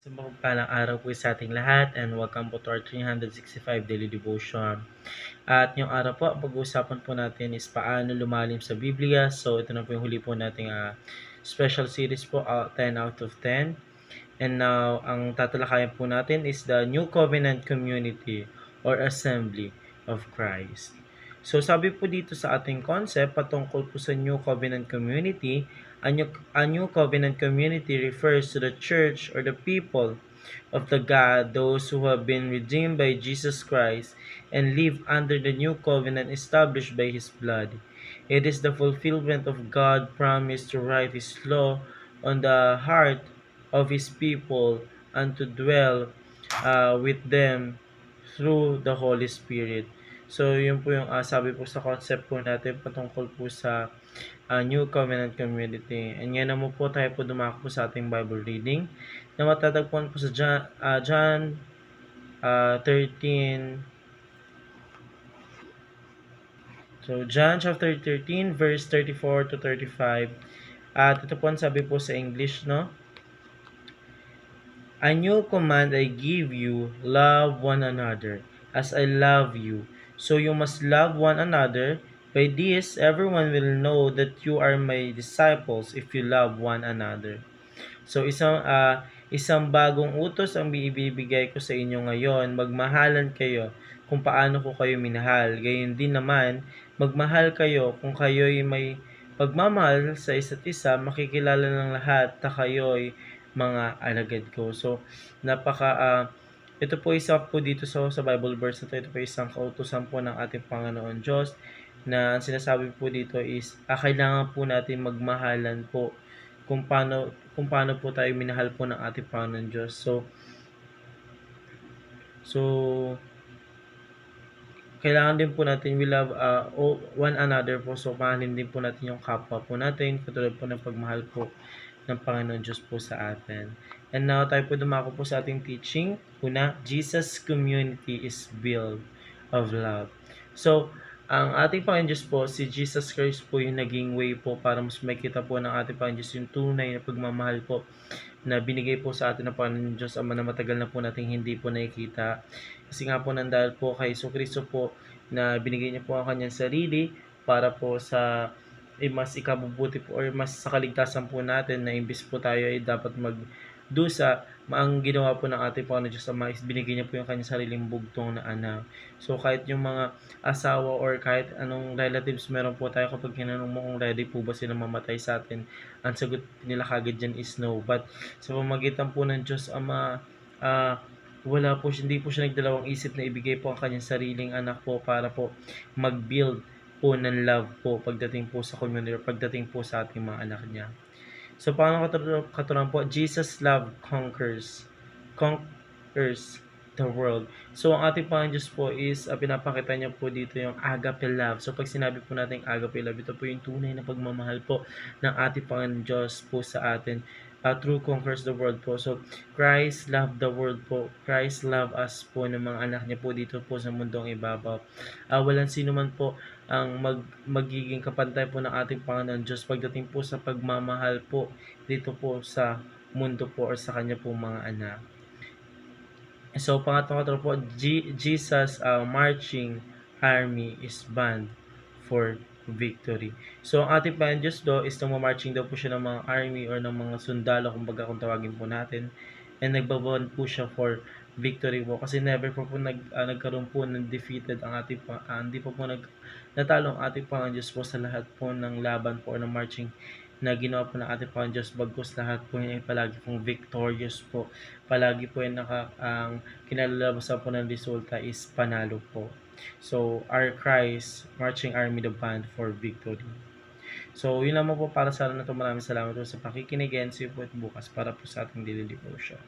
Mapagpalang araw po sa ating lahat and welcome po to our 365 Daily Devotion. At yung araw po, pag-uusapan po natin is paano lumalim sa Biblia. So ito na po yung huli po nating special series po, 10 out of 10. And now, ang tatalakayan po natin is the New Covenant Community or Assembly of Christ. So sabi po dito sa ating concept patungkol po sa New Covenant Community, a new Covenant Community refers to the church or the people of the God, those who have been redeemed by Jesus Christ and live under the new covenant established by His blood. It is the fulfillment of God's promise to write His law on the heart of His people and to dwell with them through the Holy Spirit. So, yun po yung sabi po sa concept po natin patungkol po sa New Covenant Community. And ngayon naman po tayo po dumako po sa ating Bible reading na matatagpuan po sa John 13. So, John chapter 13, verse 34 to 35. At ito po ang sabi po sa English, no? A new command I give you, love one another, as I love you. So you must love one another. By this, everyone will know that you are my disciples if you love one another. So isang bagong utos ang ibibigay ko sa inyo ngayon, magmahalan kayo kung paano ko kayo minahal. Gayon din naman, magmahal kayo kung kayo'y may pagmamahal sa isa't isa, makikilala ng lahat na kayo'y mga alagad ko. So ito po isa po dito sa Bible verse na ito po isang kautusan po ng ating Panginoon Diyos na ang sinasabi po dito is kailangan po natin magmahalan po kung paano po tayo minahal po ng ating Panginoon Diyos. So kailangan din po natin we love one another po. So mahalin din po natin yung kapwa po natin katulad po ng pagmahal po ng Panginoon Diyos po sa atin. And now tayo po dumako po sa ating teaching. Una, Jesus community is built of love. So ang ating Panginoon Diyos po, si Jesus Christ po yung naging way po para mas makita po ng ating Panginoon Diyos yung tunay na pagmamahal po na binigay po sa atin ng Panginoon Diyos Ama na matagal na po nating hindi po nakikita. Kasi nga po nandahil po kay Kristo po na binigay niya po ang kanyang sarili para po sa mas ikabubuti po or mas sa kaligtasan po natin na imbis po tayo ay dapat magdusa, ang ginawa po ng ating Panginoon Diyos Ama is binigay niya po yung kanyang sariling bugtong na anak. So kahit yung mga asawa or kahit anong relatives meron po tayo, kapag tinanong mo kung ready po ba sila mamatay sa atin, ang sagot nila kagad dyan is no. But sa pamagitan po ng Diyos Ama, wala po, hindi po siya nagdalawang isip na ibigay po ang kanyang sariling anak po para po mag-build po ng love po pagdating po sa community or pagdating po sa ating mga anak niya. So paano katuruan po? Jesus love conquers the world. So ang ating Panginoon Diyos po is pinapakita niya po dito yung agape love. So pag sinabi po natin agape love, ito po yung tunay na pagmamahal po ng ating Panginoon Diyos po sa atin. True conquers the world po. So Christ loved the world po. Christ love us po ng mga anak niya po dito po sa mundong ibabaw. Walang sino man po ang magiging kapantay po ng ating Panginoon Diyos pagdating po sa pagmamahal po dito po sa mundo po or sa kanya po mga anak. So pangatlo po, Jesus marching army is band for victory. So ang ating Panginoon Diyos do is marching daw po siya ng mga army or ng mga sundalo kumbaga kung tawagin po natin, and nagbaband po siya for victory po kasi never po nagkaroon po ng defeated ang ating hindi po natalo ang ating Panginoon Diyos po sa lahat po ng laban po or ng marching na ginawa po ng ating Panginoon Diyos, bagkus lahat po yun ay palagi pong victorious po. Palagi po yung ang kinalalabasan po ng resulta is panalo po. So, our Christ, marching army, the band for victory. So, yun naman po para sa alam na ito. Maraming salamat po sa pakikinig and see you po bukas para po sa ating daily devotion.